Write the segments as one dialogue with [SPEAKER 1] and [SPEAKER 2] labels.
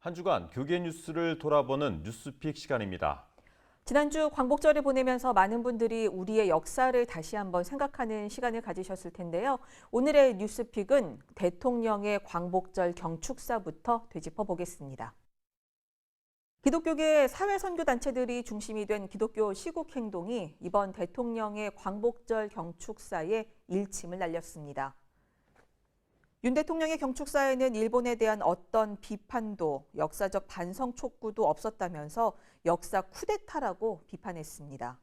[SPEAKER 1] 한 주간 교계 뉴스를 돌아보는 뉴스픽 시간입니다.
[SPEAKER 2] 지난주 광복절을 보내면서 많은 분들이 우리의 역사를 다시 한번 생각하는 시간을 가지셨을 텐데요. 오늘의 뉴스픽은 대통령의 광복절 경축사부터 되짚어 보겠습니다. 기독교계 사회선교단체들이 중심이 된 기독교 시국행동이 이번 대통령의 광복절 경축사에 일침을 날렸습니다. 윤 대통령의 경축사에는 일본에 대한 어떤 비판도 역사적 반성 촉구도 없었다면서 역사 쿠데타라고 비판했습니다.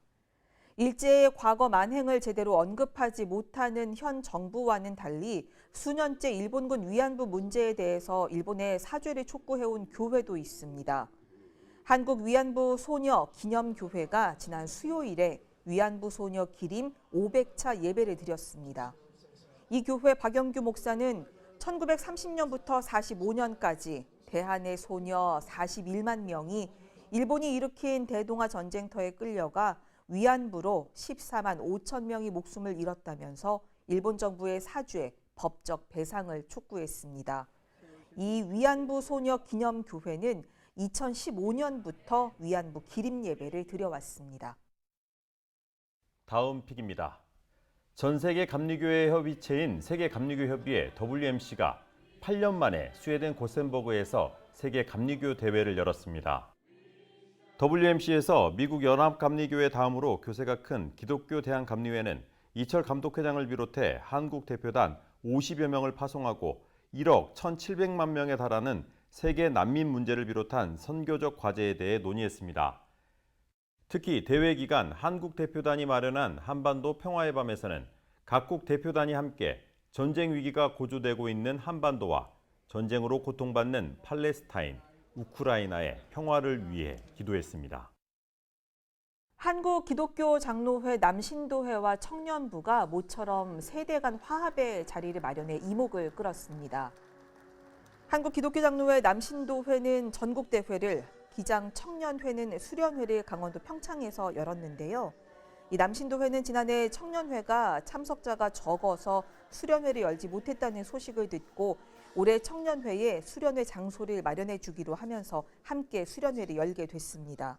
[SPEAKER 2] 일제의 과거 만행을 제대로 언급하지 못하는 현 정부와는 달리 수년째 일본군 위안부 문제에 대해서 일본의 사죄를 촉구해온 교회도 있습니다. 한국 위안부 소녀 기념교회가 지난 수요일에 위안부 소녀 기림 500차 예배를 드렸습니다. 이 교회 박영규 목사는 1930년부터 45년까지 대한의 소녀 41만 명이 일본이 일으킨 대동아 전쟁터에 끌려가 위안부로 14만 5천 명이 목숨을 잃었다면서 일본 정부의 사죄, 법적 배상을 촉구했습니다. 이 위안부 소녀 기념교회는 2015년부터 위안부 기림 예배를 드려왔습니다.
[SPEAKER 1] 다음 픽입니다. 전 세계 감리교회 협의체인 세계감리교협의회 WMC가 8년 만에 스웨덴 고센버그에서 세계 감리교 대회를 열었습니다. WMC에서 미국 연합감리교회 다음으로 교세가 큰 기독교 대한감리회는 이철 감독회장을 비롯해 한국 대표단 50여 명을 파송하고 1억 1,700만 명에 달하는 세계 난민 문제를 비롯한 선교적 과제에 대해 논의했습니다. 특히 대회 기간 한국 대표단이 마련한 한반도 평화의 밤에서는 각국 대표단이 함께 전쟁 위기가 고조되고 있는 한반도와 전쟁으로 고통받는 팔레스타인, 우크라이나의 평화를 위해 기도했습니다.
[SPEAKER 2] 한국 기독교 장로회 남신도회와 청년부가 모처럼 세대 간 화합의 자리를 마련해 이목을 끌었습니다. 한국 기독교 장로회 남신도회는 전국대회를, 기장 청년회는 수련회를 강원도 평창에서 열었는데요. 이 남신도회는 지난해 청년회가 참석자가 적어서 수련회를 열지 못했다는 소식을 듣고 올해 청년회에 수련회 장소를 마련해 주기로 하면서 함께 수련회를 열게 됐습니다.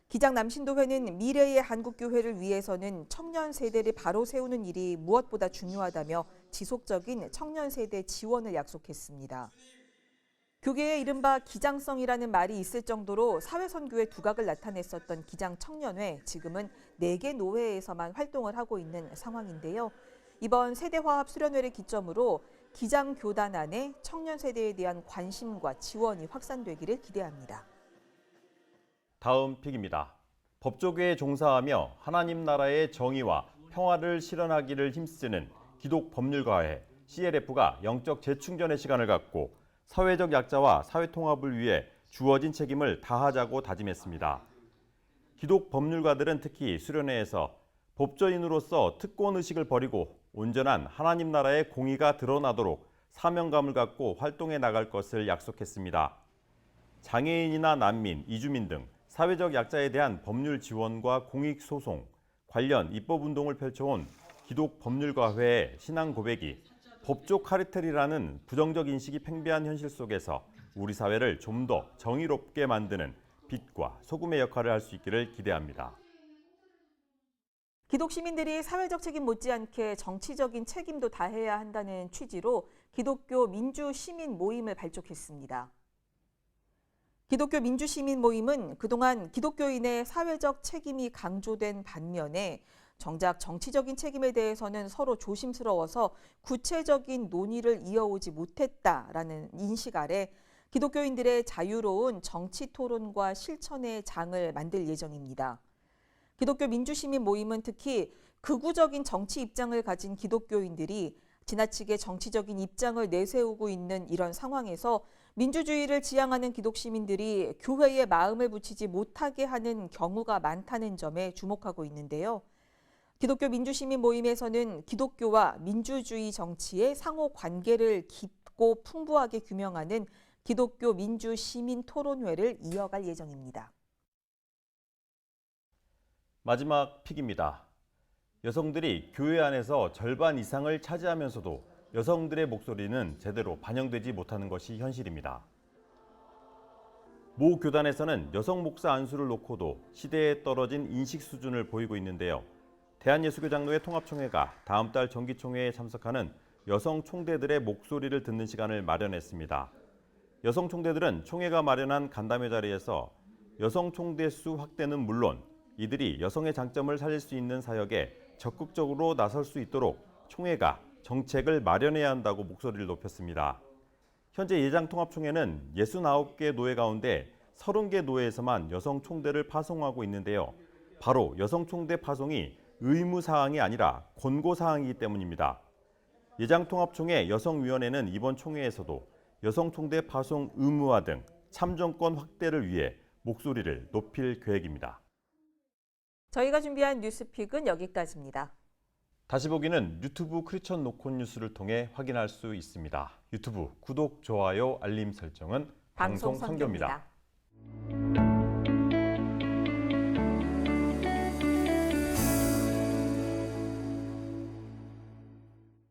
[SPEAKER 2] 기장 남신도회는 미래의 한국교회를 위해서는 청년 세대를 바로 세우는 일이 무엇보다 중요하다며 지속적인 청년 세대 지원을 약속했습니다. 교계에 이른바 기장성이라는 말이 있을 정도로 사회선교의 두각을 나타냈었던 기장청년회, 지금은 4개 노회에서만 활동을 하고 있는 상황인데요. 이번 세대화합 수련회를 기점으로 기장교단 안에 청년 세대에 대한 관심과 지원이 확산되기를 기대합니다.
[SPEAKER 1] 다음 픽입니다. 법조계에 종사하며 하나님 나라의 정의와 평화를 실현하기를 힘쓰는 기독법률가회 CLF가 영적 재충전의 시간을 갖고 사회적 약자와 사회통합을 위해 주어진 책임을 다하자고 다짐했습니다. 기독법률가들은 특히 수련회에서 법조인으로서 특권의식을 버리고 온전한 하나님 나라의 공의가 드러나도록 사명감을 갖고 활동해 나갈 것을 약속했습니다. 장애인이나 난민, 이주민 등 사회적 약자에 대한 법률 지원과 공익소송, 관련 입법운동을 펼쳐온 기독법률가회의 신앙 고백이 법조 카르텔이라는 부정적 인식이 팽배한 현실 속에서 우리 사회를 좀 더 정의롭게 만드는 빛과 소금의 역할을 할 수 있기를 기대합니다.
[SPEAKER 2] 기독 시민들이 사회적 책임 못지않게 정치적인 책임도 다해야 한다는 취지로 기독교 민주시민 모임을 발족했습니다. 기독교 민주시민 모임은 그동안 기독교인의 사회적 책임이 강조된 반면에 정작 정치적인 책임에 대해서는 서로 조심스러워서 구체적인 논의를 이어오지 못했다라는 인식 아래 기독교인들의 자유로운 정치 토론과 실천의 장을 만들 예정입니다. 기독교 민주시민 모임은 특히 극우적인 정치 입장을 가진 기독교인들이 지나치게 정치적인 입장을 내세우고 있는 이런 상황에서 민주주의를 지향하는 기독 시민들이 교회에 마음을 붙이지 못하게 하는 경우가 많다는 점에 주목하고 있는데요. 기독교 민주시민 모임에서는 기독교와 민주주의 정치의 상호 관계를 깊고 풍부하게 규명하는 기독교 민주시민 토론회를 이어갈 예정입니다.
[SPEAKER 1] 마지막 픽입니다. 여성들이 교회 안에서 절반 이상을 차지하면서도 여성들의 목소리는 제대로 반영되지 못하는 것이 현실입니다. 모 교단에서는 여성 목사 안수를 놓고도 시대에 떨어진 인식 수준을 보이고 있는데요. 대한예수교장로회 통합총회가 다음 달 정기총회에 참석하는 여성 총대들의 목소리를 듣는 시간을 마련했습니다. 여성 총대들은 총회가 마련한 간담회 자리에서 여성 총대 수 확대는 물론 이들이 여성의 장점을 살릴 수 있는 사역에 적극적으로 나설 수 있도록 총회가 정책을 마련해야 한다고 목소리를 높였습니다. 현재 예장통합총회는 69개 노회 가운데 30개 노회에서만 여성 총대를 파송하고 있는데요. 바로 여성 총대 파송이 의무사항이 아니라 권고사항이기 때문입니다. 예장통합총회 여성위원회는 이번 총회에서도 여성 총대 파송 의무화 등 참정권 확대를 위해 목소리를 높일 계획입니다.
[SPEAKER 2] 저희가 준비한 뉴스픽은 여기까지입니다.
[SPEAKER 1] 다시 보기는 유튜브 크리스천 노컷 뉴스를 통해 확인할 수 있습니다. 유튜브 구독, 좋아요, 알림 설정은 방송 선교입니다.